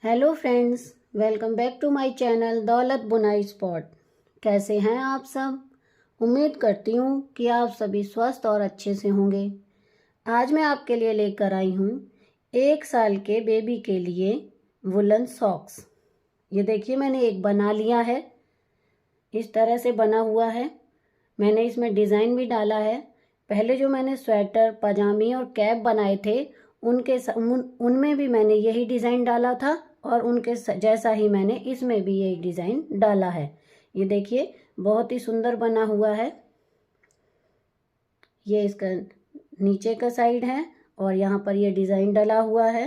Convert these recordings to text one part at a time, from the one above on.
Hello friends, welcome back to my channel Daulat Bunai spot. कैसे हैं आप सब? उम्मीद करती हूँ कि आप सभी स्वस्थ और अच्छे से होंगे। आज मैं आपके लिए लेकर आई हूँ 1 साल के बेबी के लिए वुलन सॉक्स। ये देखिए, मैंने एक बना लिया है। इस तरह से बना हुआ है। मैंने इसमें डिज़ाइन भी डाला है। पहले जो मैंने स्वेटर, पजामी और कैप बनाए थे उनमें भी मैंने यही डिज़ाइन डाला था और उनके जैसा ही मैंने इसमें भी यही डिज़ाइन डाला है। ये देखिए, बहुत ही सुंदर बना हुआ है। ये इसका नीचे का साइड है और यहाँ पर ये डिज़ाइन डला हुआ है।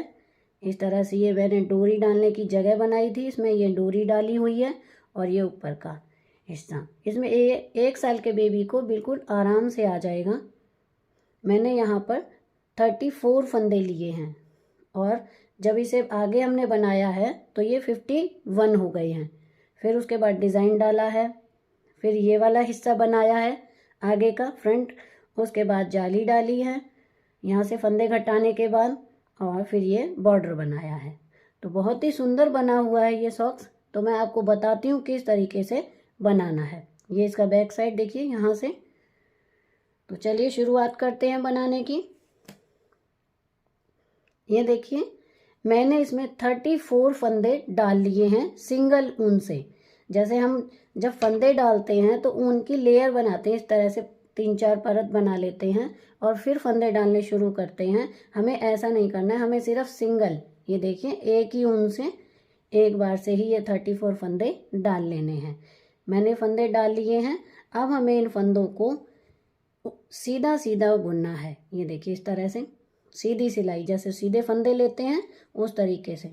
इस तरह से ये मैंने डोरी डालने की जगह बनाई थी, इसमें ये डोरी डाली हुई है और ये ऊपर का हिस्सा। इसमें 1 साल के बेबी को बिल्कुल आराम से आ जाएगा। मैंने यहाँ पर 34 फंदे लिए हैं और जब इसे आगे हमने बनाया है तो ये 51 हो गए हैं। फिर उसके बाद डिज़ाइन डाला है, फिर ये वाला हिस्सा बनाया है आगे का फ्रंट, उसके बाद जाली डाली है यहाँ से फंदे घटाने के बाद, और फिर ये बॉर्डर बनाया है। तो बहुत ही सुंदर बना हुआ है ये सॉक्स। तो मैं आपको बताती हूँ किस तरीके से बनाना है। ये इसका बैक साइड देखिए यहाँ से। तो चलिए शुरुआत करते हैं बनाने की। ये देखिए, मैंने इसमें 34 फंदे डाल लिए हैं सिंगल ऊन से। जैसे हम जब फंदे डालते हैं तो ऊन की लेयर बनाते हैं, इस तरह से 3-4 परत बना लेते हैं और फिर फंदे डालने शुरू करते हैं। हमें ऐसा नहीं करना है, हमें सिर्फ सिंगल, ये देखिए, एक ही ऊन से एक बार से ही ये 34 फंदे डाल लेने हैं। मैंने फंदे डाल लिए हैं। अब हमें इन फंदों को सीधा सीधा बुनना है। ये देखिए, इस तरह से सीधी सिलाई, जैसे सीधे फंदे लेते हैं उस तरीके से।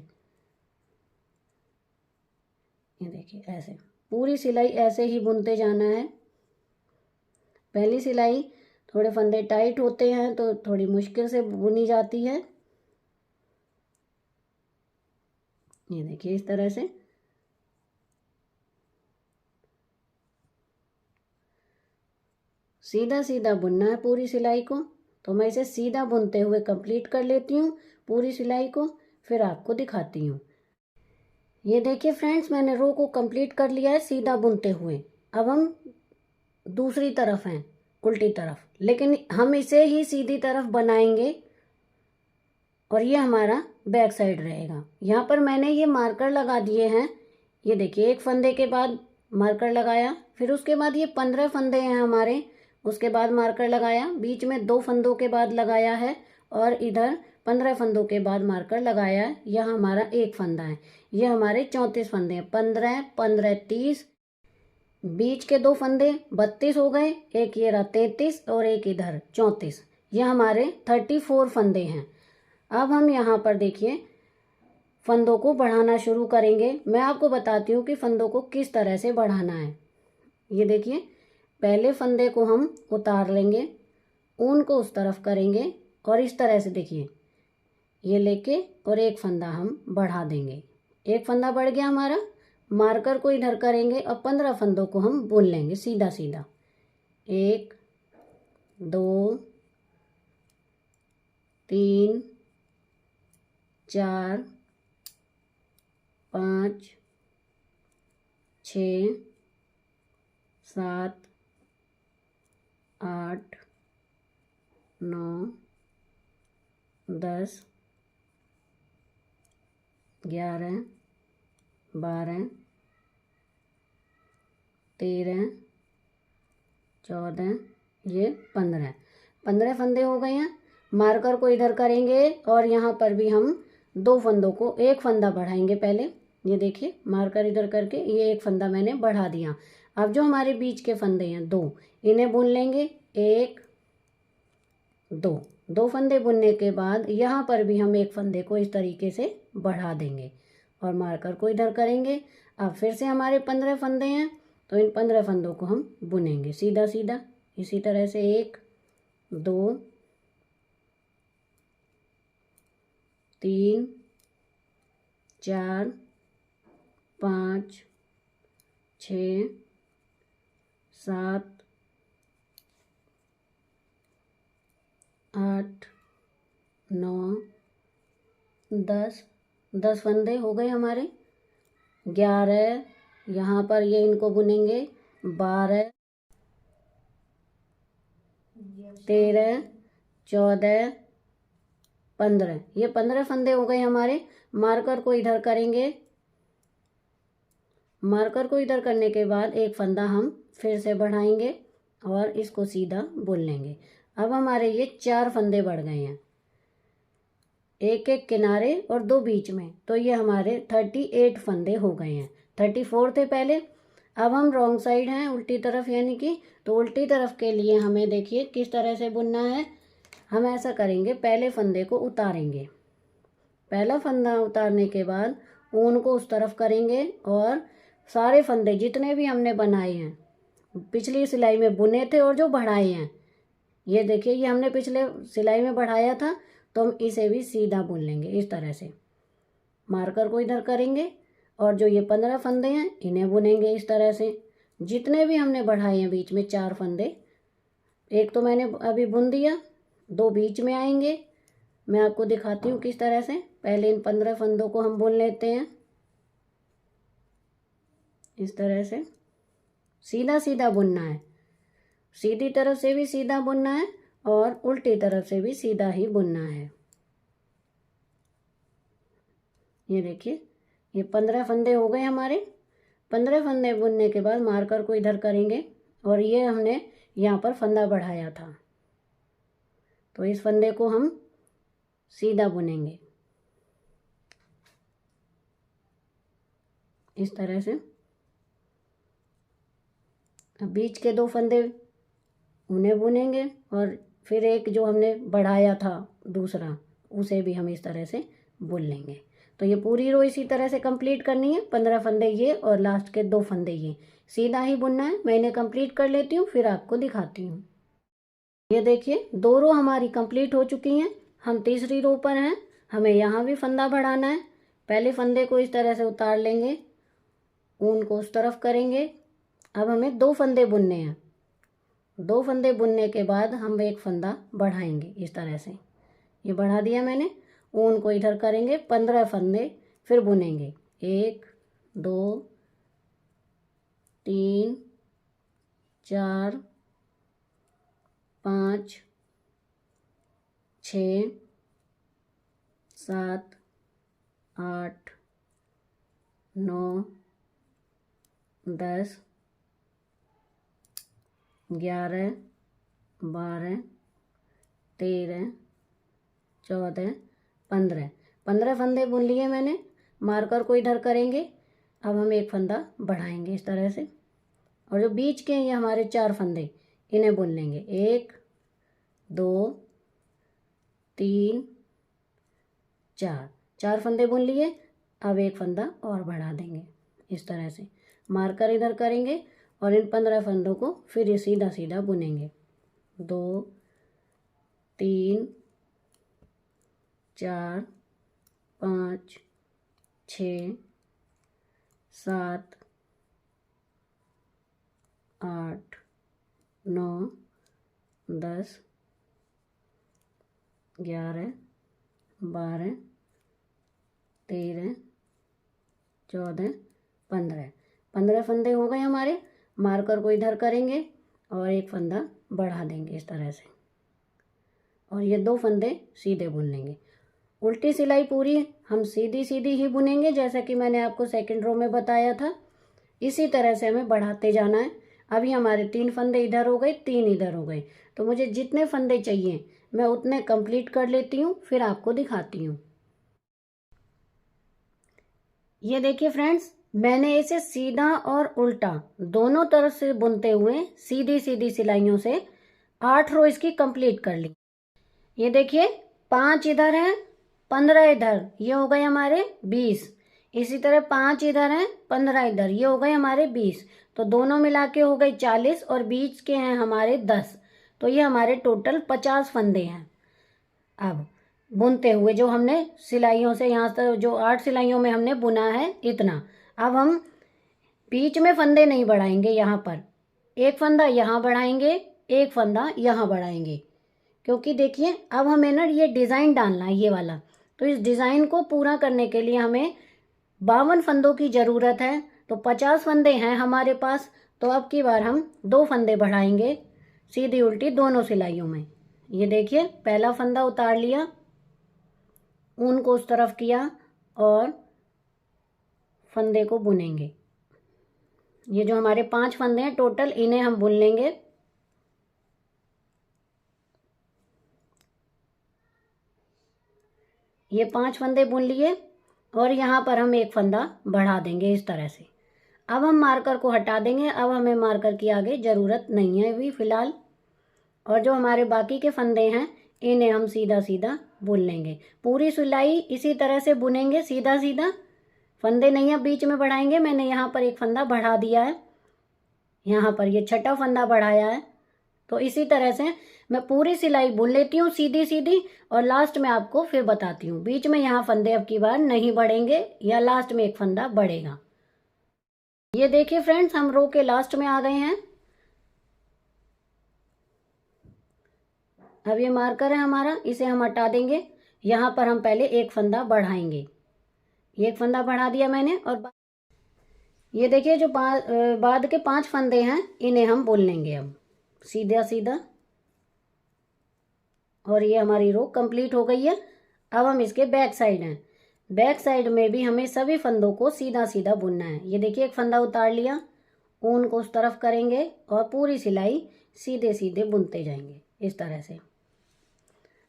ये देखिए, ऐसे पूरी सिलाई ऐसे ही बुनते जाना है। पहली सिलाई थोड़े फंदे टाइट होते हैं तो थोड़ी मुश्किल से बुनी जाती है। ये देखिए, इस तरह से सीधा सीधा बुनना है पूरी सिलाई को। तो मैं इसे सीधा बुनते हुए कंप्लीट कर लेती हूँ पूरी सिलाई को, फिर आपको दिखाती हूँ। ये देखिए फ्रेंड्स, मैंने रो को कंप्लीट कर लिया है सीधा बुनते हुए। अब हम दूसरी तरफ हैं, उल्टी तरफ, लेकिन हम इसे ही सीधी तरफ बनाएंगे और ये हमारा बैक साइड रहेगा। यहाँ पर मैंने ये मार्कर लगा दिए हैं। ये देखिए, एक फंदे के बाद मार्कर लगाया, फिर उसके बाद ये 15 फंदे हैं हमारे, उसके बाद मार्कर लगाया, बीच में 2 फंदों के बाद लगाया है और इधर 15 फंदों के बाद मार्कर लगाया है। यह हमारा एक फंदा है। ये हमारे 34 फंदे हैं। 15 15 30, बीच के 2 फंदे 32 हो गए, एक ये रहा 33 और एक इधर 34। ये हमारे 34 फंदे हैं। अब हम यहाँ पर देखिए फंदों को बढ़ाना शुरू करेंगे। मैं आपको बताती हूँ कि फंदों को किस तरह से बढ़ाना है। ये देखिए, पहले फंदे को हम उतार लेंगे, ऊन को उस तरफ करेंगे और इस तरह से देखिए, ये लेके और एक फंदा हम बढ़ा देंगे। एक फंदा बढ़ गया हमारा। मार्कर को इधर करेंगे और 15 फंदों को हम बुन लेंगे सीधा सीधा। 1 2 3 4 5 6 7 8 9 10 11 12 13 14, ये 15 फंदे हो गए हैं। मार्कर को इधर करेंगे और यहाँ पर भी हम 2 फंदों को, एक फंदा बढ़ाएंगे पहले। ये देखिए, मार्कर इधर करके ये एक फंदा मैंने बढ़ा दिया। अब जो हमारे बीच के फंदे हैं 2, इन्हें बुन लेंगे। 1 2 फंदे बुनने के बाद यहाँ पर भी हम एक फंदे को इस तरीके से बढ़ा देंगे और मार्कर को इधर करेंगे। अब फिर से हमारे 15 फंदे हैं तो इन 15 फंदों को हम बुनेंगे सीधा सीधा इसी तरह से। 1 2 3 4 5 6 7 8 9 10 10 फंदे हो गए हमारे। 11, यहाँ पर ये इनको बुनेंगे। 12, 13, 14, 15, ये 15 फंदे हो गए हमारे। मार्कर को इधर करेंगे। मार्कर को इधर करने के बाद एक फंदा हम फिर से बढ़ाएंगे और इसको सीधा बुन लेंगे। अब हमारे ये 4 फंदे बढ़ गए हैं, एक एक किनारे और 2 बीच में, तो ये हमारे 38 फंदे हो गए हैं। 34 थे पहले। अब हम रॉन्ग साइड हैं, उल्टी तरफ, यानी कि तो उल्टी तरफ के लिए हमें देखिए किस तरह से बुनना है। हम ऐसा करेंगे, पहले फंदे को उतारेंगे। पहला फंदा उतारने के बाद ऊन को उस तरफ करेंगे और सारे फंदे जितने भी हमने बनाए हैं, पिछली सिलाई में बुने थे और जो बढ़ाए हैं, ये देखिए ये हमने पिछले सिलाई में बढ़ाया था, तो हम इसे भी सीधा बुन लेंगे इस तरह से। मार्कर को इधर करेंगे और जो ये 15 फंदे हैं इन्हें बुनेंगे इस तरह से। जितने भी हमने बढ़ाए हैं बीच में 4 फंदे, एक तो मैंने अभी बुन दिया, 2 बीच में आएंगे। मैं आपको दिखाती हूँ किस तरह से। पहले इन 15 फंदों को हम बुन लेते हैं इस तरह से। सीधा सीधा बुनना है, सीधी तरफ से भी सीधा बुनना है और उल्टी तरफ से भी सीधा ही बुनना है। ये देखिए ये 15 फंदे हो गए हमारे। 15 फंदे बुनने के बाद मार्कर को इधर करेंगे और ये हमने यहाँ पर फंदा बढ़ाया था, तो इस फंदे को हम सीधा बुनेंगे इस तरह से। अब बीच के 2 फंदे उन्हें बुनेंगे और फिर एक जो हमने बढ़ाया था दूसरा, उसे भी हम इस तरह से बुन लेंगे। तो ये पूरी रो इसी तरह से कंप्लीट करनी है। 15 फंदे ये और लास्ट के 2 फंदे ये, सीधा ही बुनना है। मैं इन्हें कंप्लीट कर लेती हूँ, फिर आपको दिखाती हूँ। ये देखिए 2 रो हमारी कंप्लीट हो चुकी हैं। हम तीसरी रो पर हैं। हमें यहाँ भी फंदा बढ़ाना है। पहले फंदे को इस तरह से उतार लेंगे, ऊन को उस तरफ करेंगे। अब हमें 2 फंदे बुनने हैं। 2 फंदे बुनने के बाद हम एक फंदा बढ़ाएंगे इस तरह से। ये बढ़ा दिया मैंने। ऊन को इधर करेंगे, 15 फंदे फिर बुनेंगे। 1, 2, 3, 4, 5, 6, 7, 8, 9, 10, 11, 12, 13, 14, 15। 15 फंदे बुन लिए मैंने। मार्कर को इधर करेंगे। अब हम एक फंदा बढ़ाएंगे इस तरह से और जो बीच के हैं ये हमारे 4 फंदे, इन्हें बुन लेंगे। 1, 2, 3, 4 फंदे बुन लिए। अब एक फंदा और बढ़ा देंगे इस तरह से। मार्कर इधर करेंगे और इन 15 फंदों को फिर ये सीधा सीधा बुनेंगे। 2, 3, 4, 5, 6, 7, 8, 9, 10, 11, 12, 13, 14, 15। 15 फंदे हो गए हमारे। मार्कर को इधर करेंगे और एक फंदा बढ़ा देंगे इस तरह से और ये 2 फंदे सीधे बुन लेंगे। उल्टी सिलाई पूरी हम सीधी सीधी ही बुनेंगे, जैसा कि मैंने आपको सेकंड रो में बताया था। इसी तरह से हमें बढ़ाते जाना है। अभी हमारे 3 फंदे इधर हो गए, 3 इधर हो गए, तो मुझे जितने फंदे चाहिए मैं उतने कंप्लीट कर लेती हूँ, फिर आपको दिखाती हूँ। ये देखिए फ्रेंड्स, मैंने इसे सीधा और उल्टा दोनों तरफ से बुनते हुए सीधी सीधी सिलाइयों से 8 रो इसकी कंप्लीट कर ली। ये देखिए 5 इधर हैं, 15 इधर, ये हो गए हमारे 20। इसी तरह 5 इधर हैं, 15 इधर, ये हो गए हमारे 20। तो दोनों मिला के हो गए 40 और बीच के हैं हमारे 10। तो ये हमारे टोटल 50 फंदे हैं। अब बुनते हुए जो हमने सिलाइयों से यहाँ तक जो 8 सिलाइयों में हमने बुना है इतना। अब हम बीच में फंदे नहीं बढ़ाएंगे, यहाँ पर एक फंदा यहाँ बढ़ाएंगे, एक फंदा यहाँ बढ़ाएंगे, क्योंकि देखिए अब हमें ना ये डिज़ाइन डालना है, ये वाला तो इस डिज़ाइन को पूरा करने के लिए हमें 52 फंदों की ज़रूरत है। तो 50 फंदे हैं हमारे पास, तो अब की बार हम 2 फंदे बढ़ाएंगे सीधी उल्टी दोनों सिलाइयों में। ये देखिए, पहला फंदा उतार लिया, ऊन को उस तरफ किया और फंदे को बुनेंगे। ये जो हमारे 5 फंदे हैं टोटल, इन्हें हम बुन लेंगे। ये 5 फंदे बुन लिए और यहाँ पर हम एक फंदा बढ़ा देंगे इस तरह से। अब हम मार्कर को हटा देंगे, अब हमें मार्कर की आगे ज़रूरत नहीं है अभी फ़िलहाल। और जो हमारे बाकी के फंदे हैं इन्हें हम सीधा सीधा बुन लेंगे। पूरी सिलाई इसी तरह से बुनेंगे, सीधा सीधा, फंदे नहीं अब बीच में बढ़ाएंगे। मैंने यहाँ पर एक फंदा बढ़ा दिया है, यहाँ पर ये छठा फंदा बढ़ाया है। तो इसी तरह से मैं पूरी सिलाई बुन लेती हूँ सीधी सीधी और लास्ट में आपको फिर बताती हूँ। बीच में यहाँ फंदे अब की बार नहीं बढ़ेंगे या लास्ट में एक फंदा बढ़ेगा। ये देखिए फ्रेंड्स, हम रो के लास्ट में आ गए हैं। अब ये मार्कर है हमारा, इसे हम हटा देंगे। यहाँ पर हम पहले एक फंदा बढ़ाएंगे। ये एक फंदा बढ़ा दिया मैंने और ये देखिए जो बाद के 5 फंदे हैं इन्हें हम बुन लेंगे अब सीधा सीधा। और ये हमारी रो कंप्लीट हो गई है। अब हम इसके बैक साइड हैं, बैक साइड में भी हमें सभी फंदों को सीधा सीधा बुनना है। ये देखिए, एक फंदा उतार लिया, ऊन को उस तरफ करेंगे और पूरी सिलाई सीधे सीधे बुनते जाएंगे इस तरह से।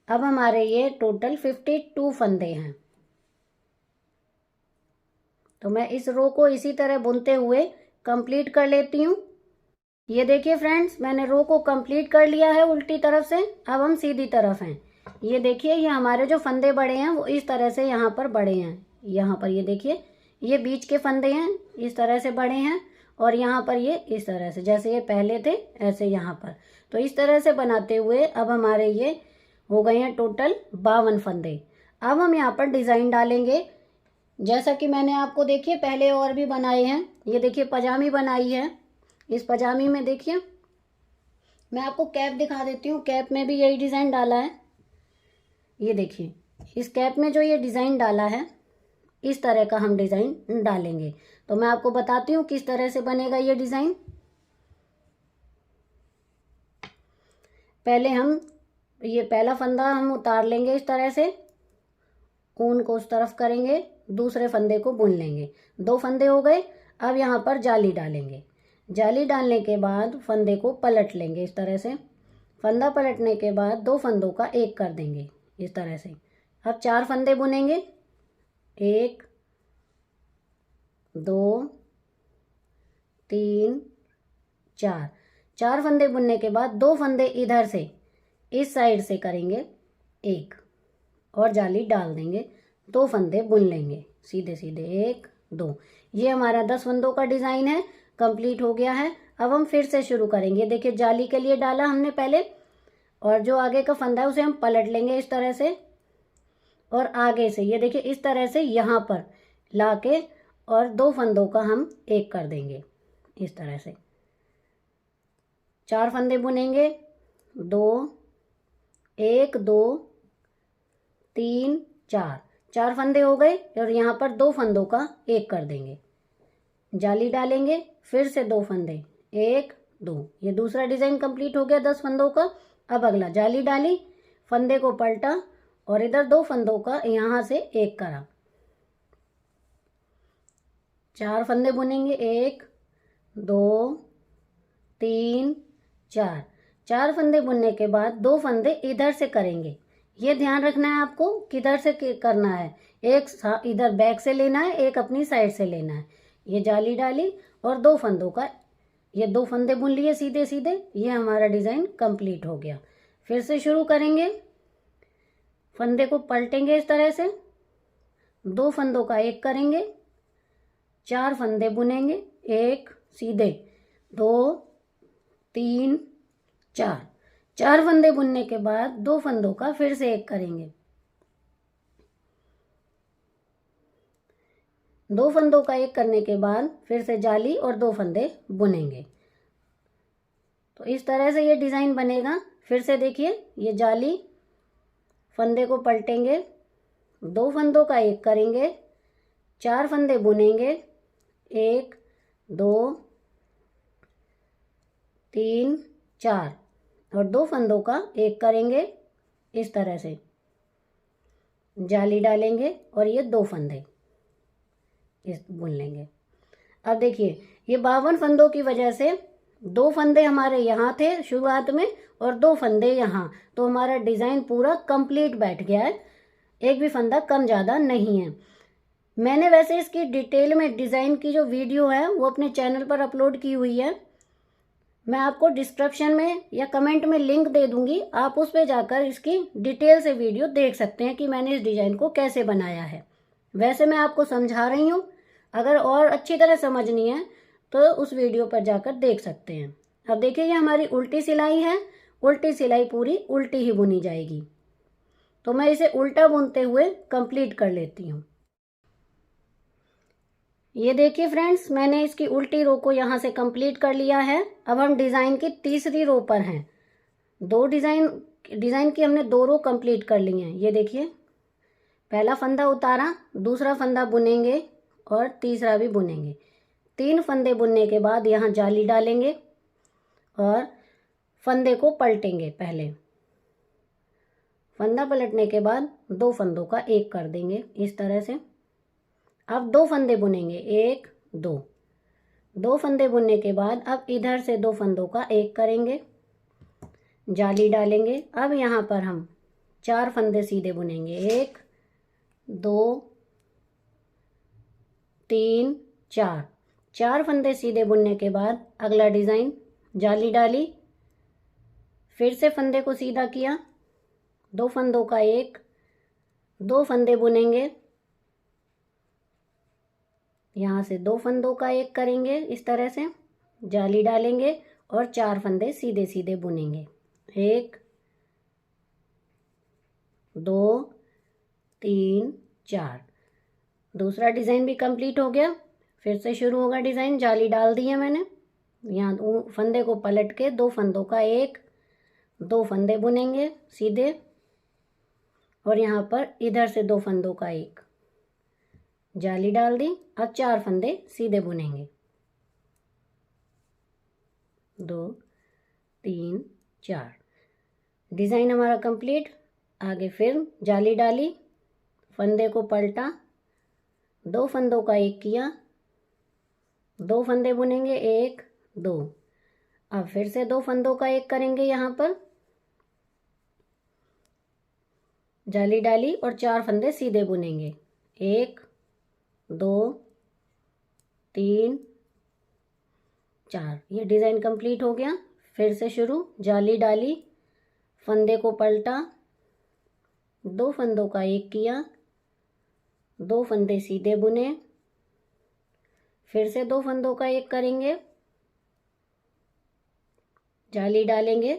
अब हमारे ये टोटल 52 फंदे हैं। तो मैं इस रो को इसी तरह बुनते हुए कंप्लीट कर लेती हूँ। ये देखिए फ्रेंड्स, मैंने रो को कंप्लीट कर लिया है उल्टी तरफ से। अब हम सीधी तरफ हैं। ये देखिए, ये हमारे जो फंदे बड़े हैं वो इस तरह से यहाँ पर बड़े हैं। यहाँ पर ये देखिए, ये बीच के फंदे हैं इस तरह से बड़े हैं और यहाँ पर ये इस तरह से, जैसे ये पहले थे ऐसे यहाँ पर। तो इस तरह से बनाते हुए अब हमारे ये हो गए हैं टोटल 52 फंदे। अब हम यहाँ पर डिज़ाइन डालेंगे, जैसा कि मैंने आपको देखिए पहले और भी बनाए हैं। ये देखिए पजामी बनाई है। इस पजामी में देखिए, मैं आपको कैप दिखा देती हूँ। कैप में भी यही डिज़ाइन डाला है। ये देखिए, इस कैप में जो ये डिज़ाइन डाला है इस तरह का हम डिज़ाइन डालेंगे। तो मैं आपको बताती हूँ किस तरह से बनेगा ये डिज़ाइन। पहले हम ये पहला फंदा हम उतार लेंगे इस तरह से, ऊन को उस तरफ करेंगे, दूसरे फंदे को बुन लेंगे। 2 फंदे हो गए। अब यहाँ पर जाली डालेंगे। जाली डालने के बाद फंदे को पलट लेंगे इस तरह से। फंदा पलटने के बाद 2 फंदों का एक कर देंगे इस तरह से। अब 4 फंदे बुनेंगे, 1 2 3 4। 4 फंदे बुनने के बाद 2 फंदे इधर से इस साइड से करेंगे एक और जाली डाल देंगे। 2 फंदे बुन लेंगे सीधे सीधे, 1 2। ये हमारा 10 फंदों का डिज़ाइन है, कंप्लीट हो गया है। अब हम फिर से शुरू करेंगे। देखिए, जाली के लिए डाला हमने पहले और जो आगे का फंदा है उसे हम पलट लेंगे इस तरह से और आगे से ये देखिए इस तरह से यहाँ पर लाके और 2 फंदों का हम एक कर देंगे इस तरह से। 4 फंदे बुनेंगे, 2 1 2 3 4। 4 फंदे हो गए और यहाँ पर 2 फंदों का एक कर देंगे। जाली डालेंगे, फिर से 2 फंदे, 1 2। ये दूसरा डिज़ाइन कंप्लीट हो गया 10 फंदों का। अब अगला, जाली डाली, फंदे को पलटा और इधर 2 फंदों का यहाँ से एक करा। 4 फंदे बुनेंगे, 1 2 3 4। 4 फंदे बुनने के बाद 2 फंदे इधर से करेंगे। ये ध्यान रखना है आपको किधर से करना है। एक इधर बैक से लेना है, एक अपनी साइड से लेना है। ये जाली डाली और 2 फंदों का ये 2 फंदे बुन लिए सीधे सीधे। ये हमारा डिज़ाइन कंप्लीट हो गया। फिर से शुरू करेंगे, फंदे को पलटेंगे इस तरह से, 2 फंदों का एक करेंगे, 4 फंदे बुनेंगे, 1 सीधे 2 3 4। 4 फंदे बुनने के बाद 2 फंदों का फिर से एक करेंगे, 2 फंदों का एक करने के बाद फिर से जाली और 2 फंदे बुनेंगे। तो इस तरह से ये डिज़ाइन बनेगा। फिर से देखिए, ये जाली, फंदे को पलटेंगे 2 फंदों का एक करेंगे, 4 फंदे बुनेंगे, 1 2 3 4 और 2 फंदों का एक करेंगे, इस तरह से जाली डालेंगे और ये 2 फंदे इस बुन लेंगे। अब देखिए ये 52 फंदों की वजह से 2 फंदे हमारे यहाँ थे शुरुआत में और 2 फंदे यहाँ, तो हमारा डिज़ाइन पूरा कंप्लीट बैठ गया है, एक भी फंदा कम ज़्यादा नहीं है। मैंने वैसे इसकी डिटेल में डिज़ाइन की जो वीडियो है वो अपने चैनल पर अपलोड की हुई है, मैं आपको डिस्क्रिप्शन में या कमेंट में लिंक दे दूंगी, आप उस पर जाकर इसकी डिटेल से वीडियो देख सकते हैं कि मैंने इस डिज़ाइन को कैसे बनाया है। वैसे मैं आपको समझा रही हूँ, अगर और अच्छी तरह समझनी है तो उस वीडियो पर जाकर देख सकते हैं। अब देखिए ये हमारी उल्टी सिलाई है, उल्टी सिलाई पूरी उल्टी ही बुनी जाएगी, तो मैं इसे उल्टा बुनते हुए कंप्लीट कर लेती हूँ। ये देखिए फ्रेंड्स, मैंने इसकी उल्टी रो को यहाँ से कंप्लीट कर लिया है। अब हम डिज़ाइन की तीसरी रो पर हैं। डिज़ाइन की हमने 2 रो कंप्लीट कर ली हैं। ये देखिए पहला फंदा उतारा, दूसरा फंदा बुनेंगे और तीसरा भी बुनेंगे। 3 फंदे बुनने के बाद यहाँ जाली डालेंगे और फंदे को पलटेंगे। पहले फंदा पलटने के बाद 2 फंदों का एक कर देंगे इस तरह से। अब 2 फंदे बुनेंगे, 1 2 फंदे बुनने के बाद अब इधर से 2 फंदों का एक करेंगे, जाली डालेंगे। अब यहाँ पर हम 4 फंदे सीधे बुनेंगे, 1 2 3 4 फंदे सीधे बुनने के बाद अगला डिज़ाइन, जाली डाली, फिर से फंदे को सीधा किया, 2 फंदों का एक, 2 फंदे बुनेंगे, यहाँ से 2 फंदों का एक करेंगे इस तरह से, जाली डालेंगे और 4 फंदे सीधे सीधे बुनेंगे, 1 2 3 4। दूसरा डिज़ाइन भी कंप्लीट हो गया, फिर से शुरू होगा डिज़ाइन। जाली डाल दी है मैंने, यहाँ फंदे को पलट के 2 फंदों का एक, 2 फंदे बुनेंगे सीधे और यहाँ पर इधर से 2 फंदों का एक, जाली डाल दी। अब 4 फंदे सीधे बुनेंगे, 2 3 4। डिज़ाइन हमारा कंप्लीट। आगे फिर जाली डाली, फंदे को पलटा, 2 फंदों का एक किया, 2 फंदे बुनेंगे, 1 2। अब फिर से 2 फंदों का एक करेंगे, यहाँ पर जाली डाली और 4 फंदे सीधे बुनेंगे, 1 2 3 4। ये डिज़ाइन कंप्लीट हो गया। फिर से शुरू, जाली डाली, फंदे को पलटा, 2 फंदों का एक किया, 2 फंदे सीधे बुने, फिर से 2 फंदों का एक करेंगे, जाली डालेंगे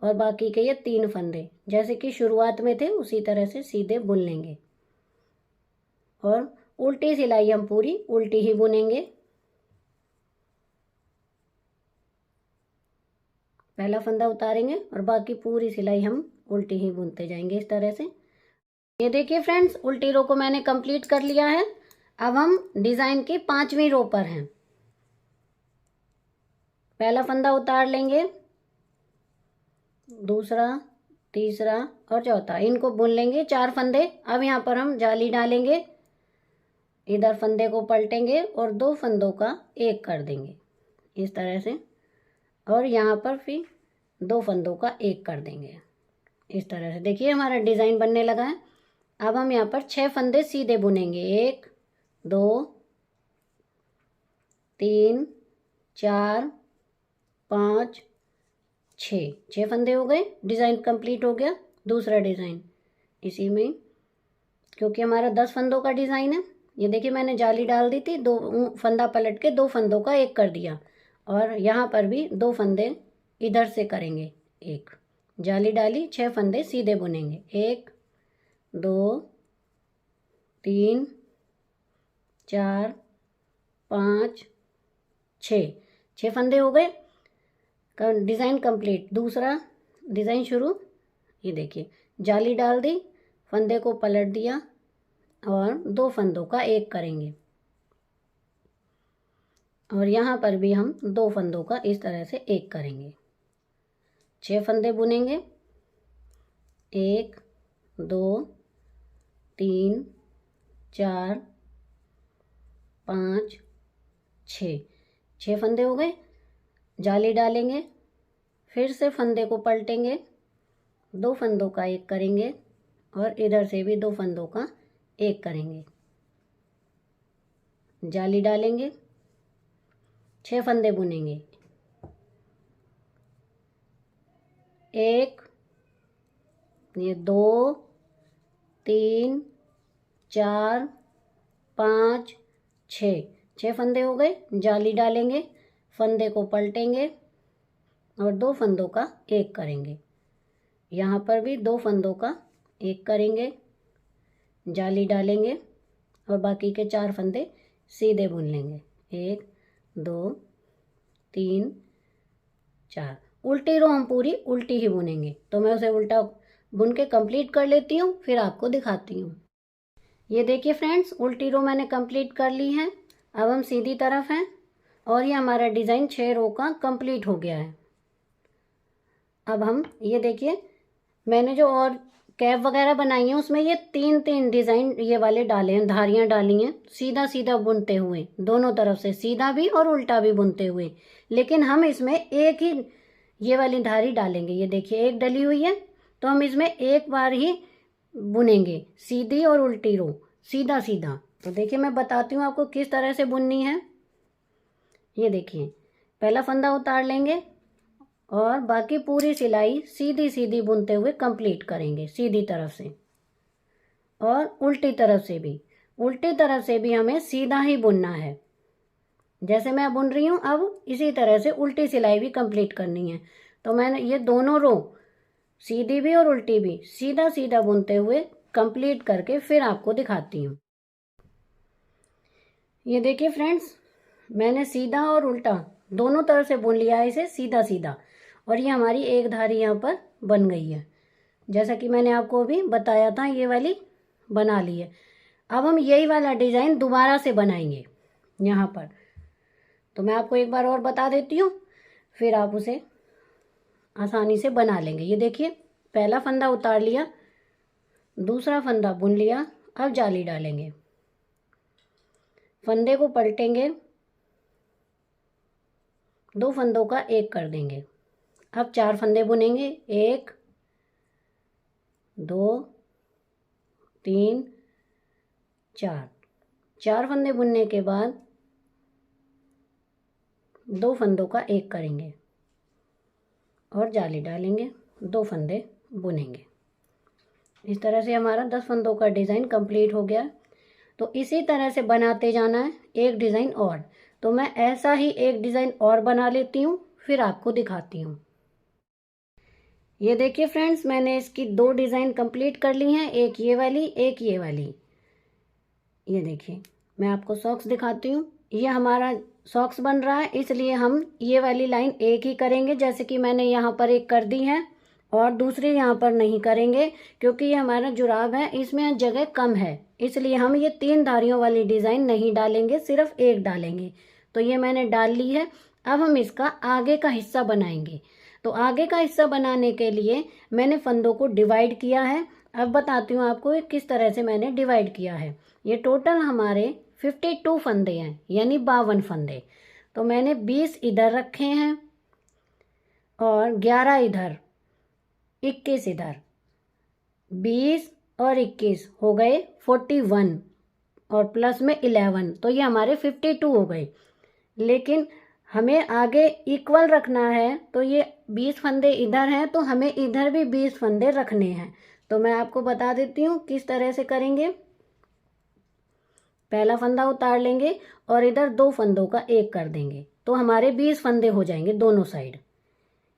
और बाकी के ये 3 फंदे जैसे कि शुरुआत में थे उसी तरह से सीधे बुन लेंगे और उल्टी सिलाई हम पूरी उल्टी ही बुनेंगे। पहला फंदा उतारेंगे और बाकी पूरी सिलाई हम उल्टी ही बुनते जाएंगे इस तरह से। ये देखिए फ्रेंड्स, उल्टी रो को मैंने कंप्लीट कर लिया है। अब हम डिज़ाइन की 5वीं रो पर हैं। पहला फंदा उतार लेंगे, दूसरा, तीसरा और चौथा, इनको बुन लेंगे 4 फंदे। अब यहाँ पर हम जाली डालेंगे, इधर फंदे को पलटेंगे और 2 फंदों का एक कर देंगे इस तरह से और यहाँ पर फिर 2 फंदों का एक कर देंगे इस तरह से। देखिए हमारा डिज़ाइन बनने लगा है। अब हम यहाँ पर 6 फंदे सीधे बुनेंगे, 1 2 3 4 5 6 फंदे हो गए। डिज़ाइन कंप्लीट हो गया। दूसरा डिज़ाइन इसी में, क्योंकि हमारा 10 फंदों का डिज़ाइन है। ये देखिए मैंने जाली डाल दी थी, 2 फंदा पलट के 2 फंदों का एक कर दिया और यहाँ पर भी 2 फंदे इधर से करेंगे, एक जाली डाली, 6 फंदे सीधे बुनेंगे, 1 2 3 4 5 6 फंदे हो गए। Design complete. दूसरा डिज़ाइन शुरू। ये देखिए जाली डाल दी, फंदे को पलट दिया, और 2 फंदों का एक करेंगे। और यहाँ पर भी हम 2 फंदों का इस तरह से एक करेंगे। 6 फंदे बुनेंगे। 1 2 3 4 5 6 फंदे हो गए। जाली डालेंगे, फिर से फंदे को पलटेंगे, 2 फंदों का एक करेंगे और इधर से भी 2 फंदों का एक करेंगे। जाली डालेंगे, 6 फंदे बुनेंगे। 1 ये 2 3 4 5 6 फंदे हो गए। जाली डालेंगे, फंदे को पलटेंगे और 2 फंदों का एक करेंगे। यहाँ पर भी 2 फंदों का एक करेंगे, जाली डालेंगे और बाकी के 4 फंदे सीधे बुन लेंगे। 1 2 3 4। उल्टी रो हम पूरी उल्टी ही बुनेंगे, तो मैं उसे उल्टा बुन के कंप्लीट कर लेती हूँ, फिर आपको दिखाती हूँ। ये देखिए फ्रेंड्स, उल्टी रो मैंने कंप्लीट कर ली है। अब हम सीधी तरफ हैं और ये हमारा डिज़ाइन 6 रो का कंप्लीट हो गया है। अब हम ये देखिए, मैंने जो और कैप वगैरह बनाई है उसमें ये 3 डिज़ाइन ये वाले डाले हैं, धारियाँ डाली हैं सीधा सीधा बुनते हुए, दोनों तरफ से सीधा भी और उल्टा भी बुनते हुए। लेकिन हम इसमें एक ही ये वाली धारी डालेंगे। ये देखिए एक डली हुई है, तो हम इसमें एक बार ही बुनेंगे, सीधी और उल्टी रो, सीधा सीधा। तो देखिए मैं बताती हूँ आपको किस तरह से बुननी है। ये देखिए, पहला फंदा उतार लेंगे और बाकी पूरी सिलाई सीधी सीधी बुनते हुए कंप्लीट करेंगे, सीधी तरफ से और उल्टी तरफ से भी। उल्टी तरफ से भी हमें सीधा ही बुनना है, जैसे मैं बुन रही हूँ। अब इसी तरह से उल्टी सिलाई भी कंप्लीट करनी है। तो मैंने ये दोनों रो सीधी भी और उल्टी भी सीधा सीधा बुनते हुए कंप्लीट करके फिर आपको दिखाती हूँ। ये देखिए फ्रेंड्स, मैंने सीधा और उल्टा दोनों तरफ से बुन लिया है इसे सीधा सीधा, और ये हमारी एक धारी यहाँ पर बन गई है, जैसा कि मैंने आपको अभी बताया था। ये वाली बना ली है। अब हम यही वाला डिज़ाइन दोबारा से बनाएंगे यहाँ पर। तो मैं आपको एक बार और बता देती हूँ, फिर आप उसे आसानी से बना लेंगे। ये देखिए, पहला फंदा उतार लिया, दूसरा फंदा बुन लिया। अब जाली डालेंगे, फंदे को पलटेंगे, 2 फंदों का एक कर देंगे। अब 4 फंदे बुनेंगे। 1 2 3 4 फंदे बुनने के बाद 2 फंदों का एक करेंगे और जाली डालेंगे, 2 फंदे बुनेंगे। इस तरह से हमारा 10 फंदों का डिज़ाइन कंप्लीट हो गया। तो इसी तरह से बनाते जाना है एक डिज़ाइन और। तो मैं ऐसा ही एक डिज़ाइन और बना लेती हूँ, फिर आपको दिखाती हूँ। ये देखिए फ्रेंड्स, मैंने इसकी 2 डिज़ाइन कंप्लीट कर ली हैं, एक ये वाली एक ये वाली। ये देखिए, मैं आपको सॉक्स दिखाती हूँ। ये हमारा सॉक्स बन रहा है, इसलिए हम ये वाली लाइन एक ही करेंगे, जैसे कि मैंने यहाँ पर एक कर दी है और दूसरी यहाँ पर नहीं करेंगे, क्योंकि ये हमारा जुराब है, इसमें जगह कम है, इसलिए हम ये 3 धारियों वाली डिज़ाइन नहीं डालेंगे, सिर्फ एक डालेंगे। तो ये मैंने डाल ली है। अब हम इसका आगे का हिस्सा बनाएंगे। तो आगे का हिस्सा बनाने के लिए मैंने फंदों को डिवाइड किया है। अब बताती हूँ आपको किस तरह से मैंने डिवाइड किया है। ये टोटल हमारे 52 फंदे हैं, यानी 52 फंदे। तो मैंने 20 इधर रखे हैं और 11 इधर, 21 इधर, 20 और 21 हो गए 41 और प्लस में 11, तो ये हमारे 52 हो गए। लेकिन हमें आगे इक्वल रखना है, तो ये 20 फंदे इधर हैं, तो हमें इधर भी 20 फंदे रखने हैं। तो मैं आपको बता देती हूँ किस तरह से करेंगे। पहला फंदा उतार लेंगे और इधर 2 फंदों का एक कर देंगे, तो हमारे 20 फंदे हो जाएंगे दोनों साइड।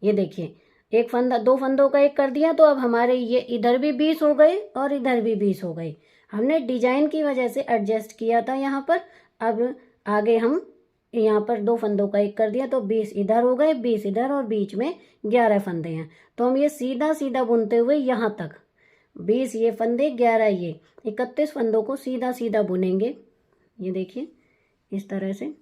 ये देखिए, एक फंदा 2 फंदों का एक कर दिया, तो अब हमारे ये इधर भी 20 हो गए और इधर भी 20 हो गए। हमने डिजाइन की वजह से एडजस्ट किया था यहाँ पर। अब आगे हम यहाँ पर 2 फंदों का एक कर दिया, तो 20 इधर हो गए, 20 इधर और बीच में 11 फंदे हैं। तो हम ये सीधा सीधा बुनते हुए यहाँ तक 20 ये फंदे, 11 ये, 31 फंदों को सीधा सीधा बुनेंगे। ये देखिए इस तरह से।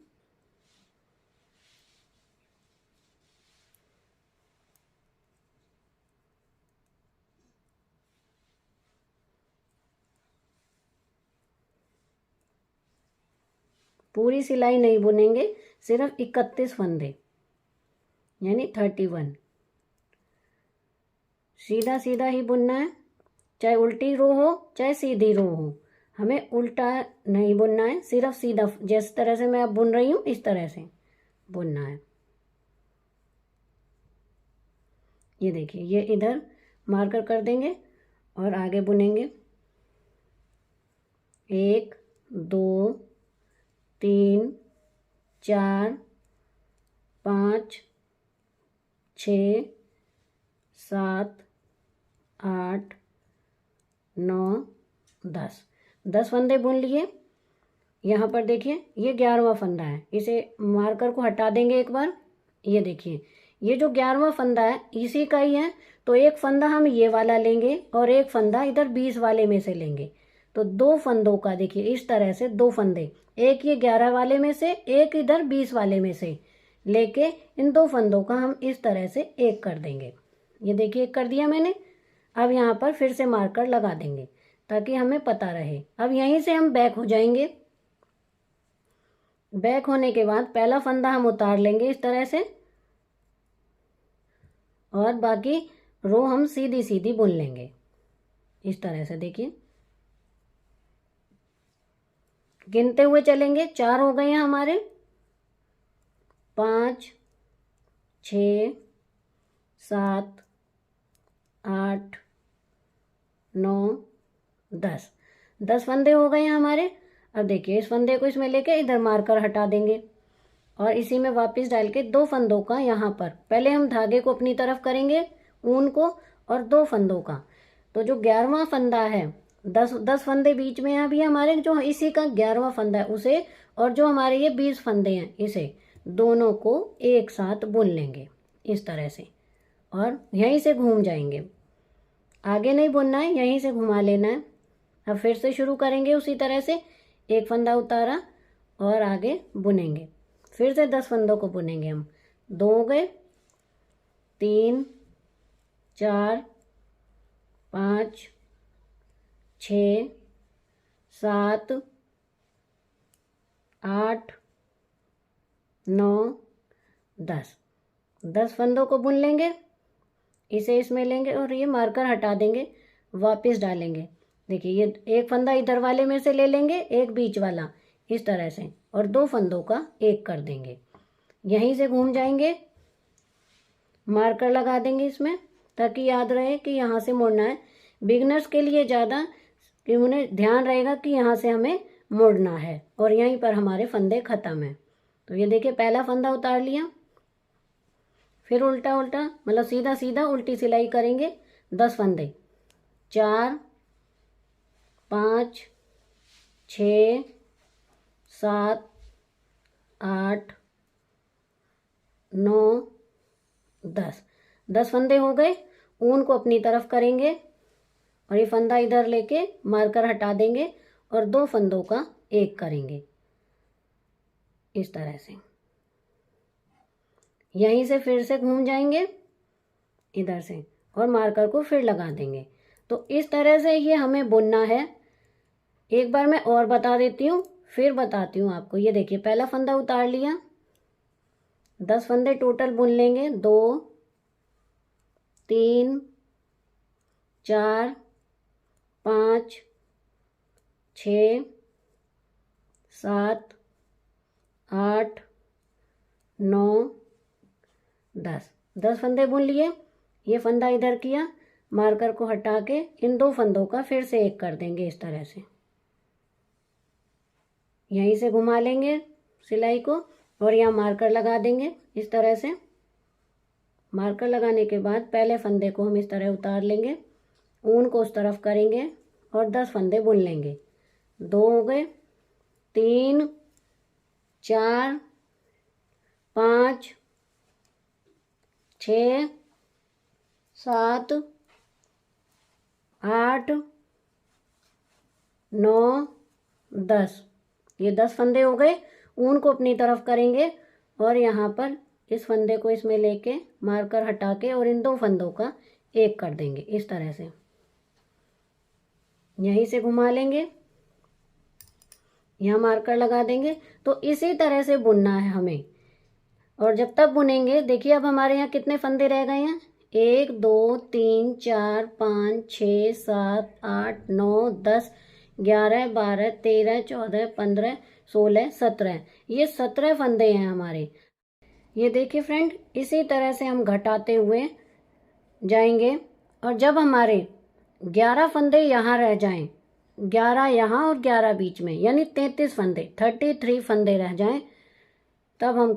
पूरी सिलाई नहीं बुनेंगे, सिर्फ 31 फंदे यानी 31। सीधा सीधा ही बुनना है, चाहे उल्टी रो हो चाहे सीधी रो हो। हमें उल्टा नहीं बुनना है, सिर्फ सीधा, जिस तरह से मैं अब बुन रही हूँ इस तरह से बुनना है। ये देखिए, ये इधर मार्कर कर देंगे और आगे बुनेंगे। 1 2 3 4 5 6 7 8 9 10 10 फंदे बुन लिए। यहाँ पर देखिए ये 11वां फंदा है, इसे मार्कर को हटा देंगे एक बार। ये देखिए ये जो 11वां फंदा है इसी का ही है, तो एक फंदा हम ये वाला लेंगे और एक फंदा इधर 20 वाले में से लेंगे। तो 2 फंदों का देखिए इस तरह से 2 फंदे, एक ये 11 वाले में से, एक इधर 20 वाले में से लेके इन 2 फंदों का हम इस तरह से एक कर देंगे। ये देखिए एक कर दिया मैंने। अब यहाँ पर फिर से मार्कर लगा देंगे ताकि हमें पता रहे। अब यहीं से हम बैक हो जाएंगे। बैक होने के बाद पहला फंदा हम उतार लेंगे इस तरह से, और बाकी रो हम सीधी सीधी बुन लेंगे इस तरह से। देखिए गिनते हुए चलेंगे, 4 हो गए हैं हमारे, 5 6 7 8 9 10 10 फंदे हो गए हैं हमारे। अब देखिए इस फंदे को इसमें लेके इधर मार्कर हटा देंगे और इसी में वापस डाल के 2 फंदों का यहाँ पर, पहले हम धागे को अपनी तरफ करेंगे, ऊन को, और 2 फंदों का। तो जो 11वां फंदा है, 10 फंदे बीच में हैं अभी हमारे, जो इसी का 11वां फंदा है उसे, और जो हमारे ये 20 फंदे हैं इसे, दोनों को एक साथ बुन लेंगे इस तरह से और यहीं से घूम जाएंगे। आगे नहीं बुनना है, यहीं से घुमा लेना है। अब फिर से शुरू करेंगे उसी तरह से, एक फंदा उतारा और आगे बुनेंगे, फिर से 10 फंदों को बुनेंगे हम। 2 हो गए, 3 4 5 6 7 8 9 10 10 फंदों को बुन लेंगे। इसे इसमें लेंगे और ये मार्कर हटा देंगे, वापस डालेंगे। देखिए ये एक फंदा इधर वाले में से ले लेंगे, एक बीच वाला इस तरह से, और 2 फंदों का एक कर देंगे। यहीं से घूम जाएंगे, मार्कर लगा देंगे इसमें ताकि याद रहे कि यहाँ से मुड़ना है। बिगनर्स के लिए ज़्यादा कि उन्हें ध्यान रहेगा कि यहाँ से हमें मुड़ना है, और यहीं पर हमारे फंदे ख़त्म हैं। तो ये देखिए पहला फंदा उतार लिया, फिर उल्टा उल्टा, मतलब सीधा सीधा उल्टी सिलाई करेंगे। 10 फंदे, 4 5 6 7 8 9 10 फंदे हो गए। ऊन को अपनी तरफ करेंगे और ये फंदा इधर लेके मार्कर हटा देंगे और 2 फंदों का एक करेंगे इस तरह से। यहीं से फिर से घूम जाएंगे इधर से और मार्कर को फिर लगा देंगे। तो इस तरह से ये हमें बुनना है। एक बार मैं और बता देती हूँ, फिर बताती हूँ आपको। ये देखिए पहला फंदा उतार लिया, 10 फंदे टोटल बुन लेंगे। 2 3 4 5 6 7 8 9 10 फंदे बुन लिए। ये फंदा इधर किया, मार्कर को हटा के इन 2 फंदों का फिर से एक कर देंगे इस तरह से। यहीं से घुमा लेंगे सिलाई को और यहाँ मार्कर लगा देंगे इस तरह से। मार्कर लगाने के बाद पहले फंदे को हम इस तरह उतार लेंगे, ऊन को उस तरफ करेंगे और 10 फंदे बुन लेंगे। 2 हो गए, 3 4 5 6 7 8, 9, 10, ये 10 फंदे हो गए। ऊन को अपनी तरफ करेंगे और यहाँ पर इस फंदे को इसमें लेके मार्कर हटा के और इन 2 फंदों का एक कर देंगे इस तरह से, यहीं से घुमा लेंगे, यहाँ मार्कर लगा देंगे। तो इसी तरह से बुनना है हमें। और जब तक बुनेंगे, देखिए अब हमारे यहाँ कितने फंदे रह गए हैं, 1, 2, 3, 4, 5, 6, 7, 8, 9, 10, 11, 12, 13, 14, 15, 16, 17, ये 17 फंदे हैं हमारे। ये देखिए फ्रेंड, इसी तरह से हम घटाते हुए जाएंगे और जब हमारे 11 फंदे यहाँ रह जाएं, 11 यहाँ और 11 बीच में, यानी 33 फंदे, 33 फंदे रह जाएं, तब हम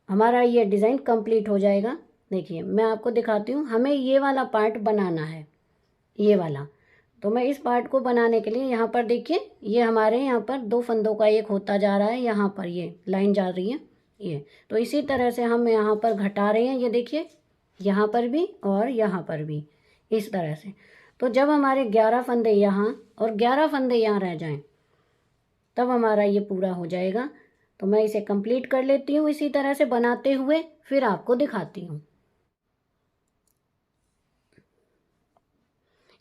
हमारा ये डिज़ाइन कंप्लीट हो जाएगा। देखिए मैं आपको दिखाती हूँ, हमें ये वाला पार्ट बनाना है, ये वाला। तो मैं इस पार्ट को बनाने के लिए यहाँ पर देखिए, ये हमारे यहाँ पर 2 फंदों का एक होता जा रहा है, यहाँ पर ये लाइन जा रही है ये। तो इसी तरह से हम यहाँ पर घटा रहे हैं, ये देखिए यहाँ पर भी और यहाँ पर भी इस तरह से। तो जब हमारे 11 फंदे यहाँ और 11 फंदे यहाँ रह जाएं, तब हमारा ये पूरा हो जाएगा। तो मैं इसे कंप्लीट कर लेती हूँ इसी तरह से बनाते हुए, फिर आपको दिखाती हूँ।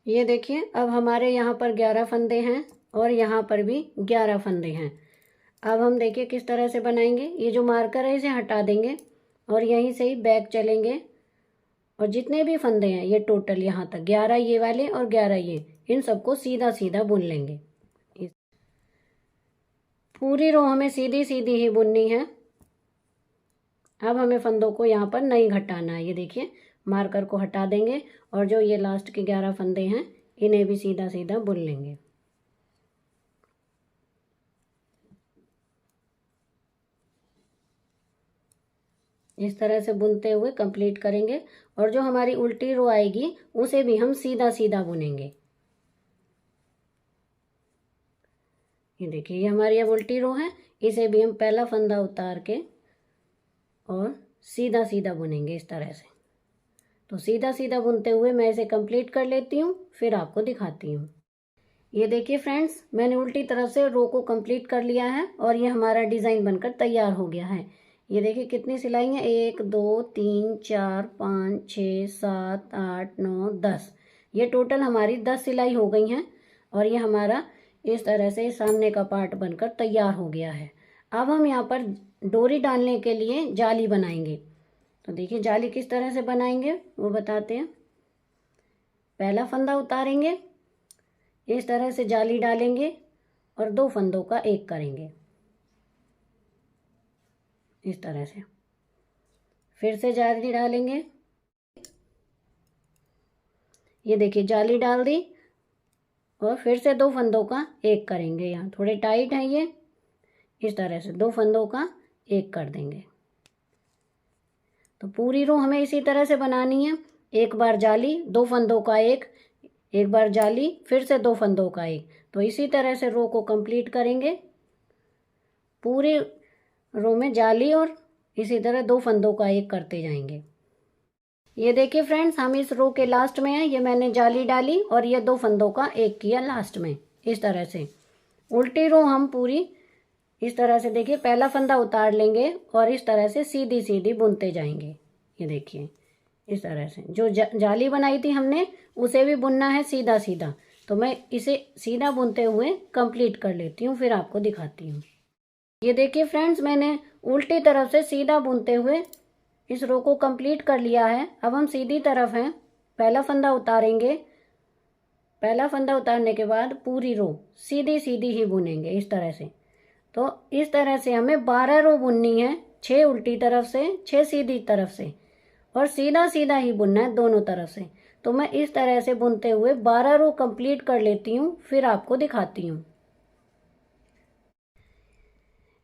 ये देखिए अब हमारे यहाँ पर 11 फंदे हैं और यहाँ पर भी 11 फंदे हैं। अब हम देखिए किस तरह से बनाएंगे। ये जो मार्कर है इसे हटा देंगे और यहीं से ही बैक चलेंगे और जितने भी फंदे हैं ये टोटल यहाँ तक 11 ये वाले और 11 ये, इन सबको सीधा सीधा बुन लेंगे। पूरी रो हमें सीधी सीधी ही बुननी है। अब हमें फंदों को यहाँ पर नहीं घटाना है। ये देखिए मार्कर को हटा देंगे और जो ये लास्ट के 11 फंदे हैं इन्हें भी सीधा सीधा बुन लेंगे। इस तरह से बुनते हुए कंप्लीट करेंगे और जो हमारी उल्टी रो आएगी उसे भी हम सीधा सीधा बुनेंगे। ये देखिए ये हमारी अब उल्टी रो है, इसे भी हम पहला फंदा उतार के और सीधा सीधा बुनेंगे इस तरह से। तो सीधा सीधा बुनते हुए मैं इसे कंप्लीट कर लेती हूँ, फिर आपको दिखाती हूँ। ये देखिए फ्रेंड्स, मैंने उल्टी तरफ से रो को कंप्लीट कर लिया है और ये हमारा डिज़ाइन बनकर तैयार हो गया है। ये देखिए कितनी सिलाई है, 1, 2, 3, 4, 5, 6, 7, 8, 9, 10, ये टोटल हमारी 10 सिलाई हो गई हैं और ये हमारा इस तरह से सामने का पार्ट बनकर तैयार हो गया है। अब हम यहाँ पर डोरी डालने के लिए जाली बनाएंगे। तो देखिए जाली किस तरह से बनाएंगे वो बताते हैं। पहला फंदा उतारेंगे, इस तरह से जाली डालेंगे और 2 फंदों का एक करेंगे इस तरह से। फिर से जाली डालेंगे, ये देखिए जाली डाल दी और फिर से 2 फंदों का एक करेंगे। यहाँ थोड़े टाइट है ये, इस तरह से 2 फंदों का एक कर देंगे। तो पूरी रो हमें इसी तरह से बनानी है। एक बार जाली, 2 फंदों का एक बार जाली, फिर से 2 फंदों का एक। तो इसी तरह से रो को कंप्लीट करेंगे। पूरी रो में जाली और इसी तरह 2 फंदों का एक करते जाएंगे। ये देखिए फ्रेंड्स, हम इस रो के लास्ट में हैं। ये मैंने जाली डाली और ये 2 फंदों का एक किया लास्ट में इस तरह से। उल्टी रो हम पूरी इस तरह से, देखिए पहला फंदा उतार लेंगे और इस तरह से सीधी सीधी बुनते जाएंगे। ये देखिए इस तरह से जो जाली बनाई थी हमने उसे भी बुनना है सीधा सीधा। तो मैं इसे सीधा बुनते हुए कंप्लीट कर लेती हूँ, फिर आपको दिखाती हूँ। ये देखिए फ्रेंड्स, मैंने उल्टी तरफ से सीधा बुनते हुए इस रो को कंप्लीट कर लिया है। अब हम सीधी तरफ हैं। पहला फंदा उतारेंगे, पहला फंदा उतारने के बाद पूरी रो सीधी सीधी ही बुनेंगे इस तरह से। तो इस तरह से हमें 12 रो बुननी है, 6 उल्टी तरफ से, 6 सीधी तरफ से और सीधा सीधा ही बुनना है दोनों तरफ से। तो मैं इस तरह से बुनते हुए 12 रो कंप्लीट कर लेती हूँ, फिर आपको दिखाती हूँ।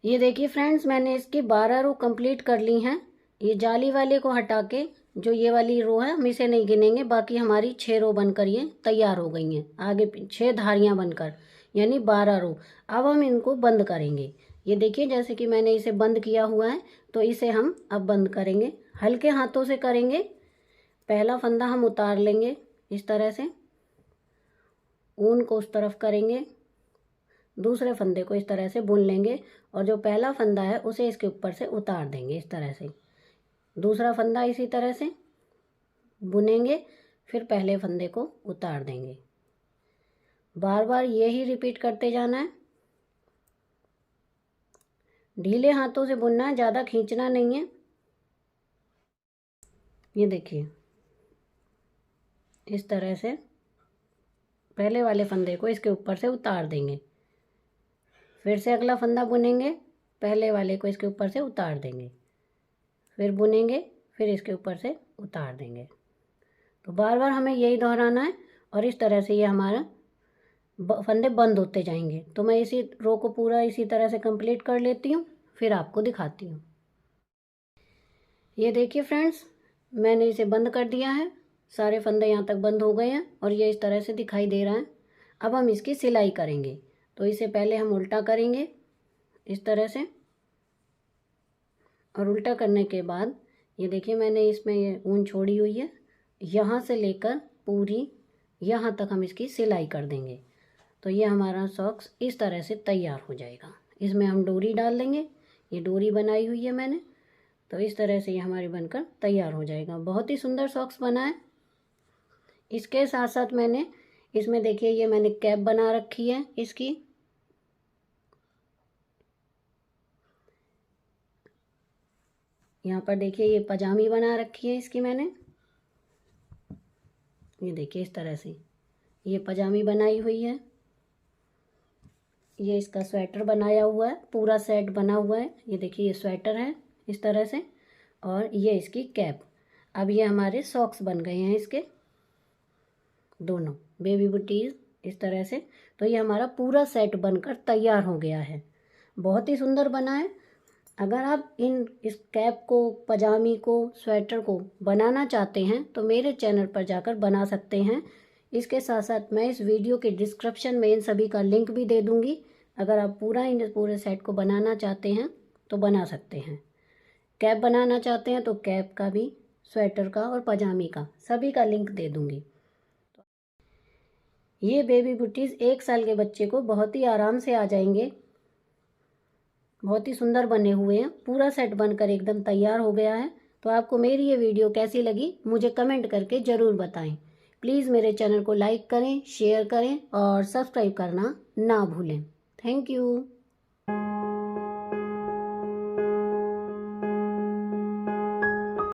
ये देखिए फ्रेंड्स, मैंने इसकी 12 रो कंप्लीट कर ली हैं। ये जाली वाले को हटा के जो ये वाली रो है हम इसे नहीं गिनेंगे, बाकी हमारी 6 रो बनकर ये तैयार हो गई हैं, आगे 6 धारियाँ बनकर, यानी 12 रो। अब हम इनको बंद करेंगे। ये देखिए जैसे कि मैंने इसे बंद किया हुआ है, तो इसे हम अब बंद करेंगे। हल्के हाथों से करेंगे। पहला फंदा हम उतार लेंगे इस तरह से ऊन को उस तरफ करेंगे, दूसरे फंदे को इस तरह से बुन लेंगे और जो पहला फंदा है उसे इसके ऊपर से उतार देंगे इस तरह से। दूसरा फंदा इसी तरह से बुनेंगे, फिर पहले फंदे को उतार देंगे। बार बार यही रिपीट करते जाना है। ढीले हाथों से बुनना है, ज़्यादा खींचना नहीं है। ये देखिए इस तरह से पहले वाले फंदे को इसके ऊपर से उतार देंगे, फिर से अगला फंदा बुनेंगे, पहले वाले को इसके ऊपर से उतार देंगे, फिर बुनेंगे, फिर इसके ऊपर से उतार देंगे। तो बार बार हमें यही दोहराना है और इस तरह से ये हमारा फंदे बंद होते जाएंगे। तो मैं इसी रो को पूरा इसी तरह से कंप्लीट कर लेती हूँ, फिर आपको दिखाती हूँ। ये देखिए फ्रेंड्स, मैंने इसे बंद कर दिया है। सारे फंदे यहाँ तक बंद हो गए हैं और ये इस तरह से दिखाई दे रहा है। अब हम इसकी सिलाई करेंगे। तो इसे पहले हम उल्टा करेंगे इस तरह से, और उल्टा करने के बाद ये देखिए मैंने इसमें ये ऊन छोड़ी हुई है, यहाँ से लेकर पूरी यहाँ तक हम इसकी सिलाई कर देंगे। तो ये हमारा सॉक्स इस तरह से तैयार हो जाएगा। इसमें हम डोरी डाल देंगे, ये डोरी बनाई हुई है मैंने। तो इस तरह से ये हमारी बनकर तैयार हो जाएगा। बहुत ही सुंदर सॉक्स बना है। इसके साथ साथ मैंने इसमें देखिए ये मैंने कैप बना रखी है इसकी। यहाँ पर देखिए ये पजामी बना रखी है इसकी मैंने। ये देखिए इस तरह से ये पजामी बनाई हुई है। ये इसका स्वेटर बनाया हुआ है, पूरा सेट बना हुआ है। ये देखिए ये स्वेटर है इस तरह से, और ये इसकी कैप। अब ये हमारे सॉक्स बन गए हैं इसके दोनों बेबी बुटीज इस तरह से। तो ये हमारा पूरा सेट बनकर तैयार हो गया है। बहुत ही सुंदर बना है। अगर आप इस कैप को, पजामी को, स्वेटर को बनाना चाहते हैं तो मेरे चैनल पर जाकर बना सकते हैं। इसके साथ साथ मैं इस वीडियो के डिस्क्रिप्शन में इन सभी का लिंक भी दे दूंगी। अगर आप पूरे सेट को बनाना चाहते हैं तो बना सकते हैं। कैप बनाना चाहते हैं तो कैप का भी, स्वेटर का और पजामी का, सभी का लिंक दे दूंगी। ये बेबी बुटीज 1 साल के बच्चे को बहुत ही आराम से आ जाएंगे। बहुत ही सुंदर बने हुए हैं। पूरा सेट बनकर एकदम तैयार हो गया है। तो आपको मेरी ये वीडियो कैसी लगी मुझे कमेंट करके ज़रूर बताएं। प्लीज़ मेरे चैनल को लाइक करें, शेयर करें और सब्सक्राइब करना ना भूलें। Thank you.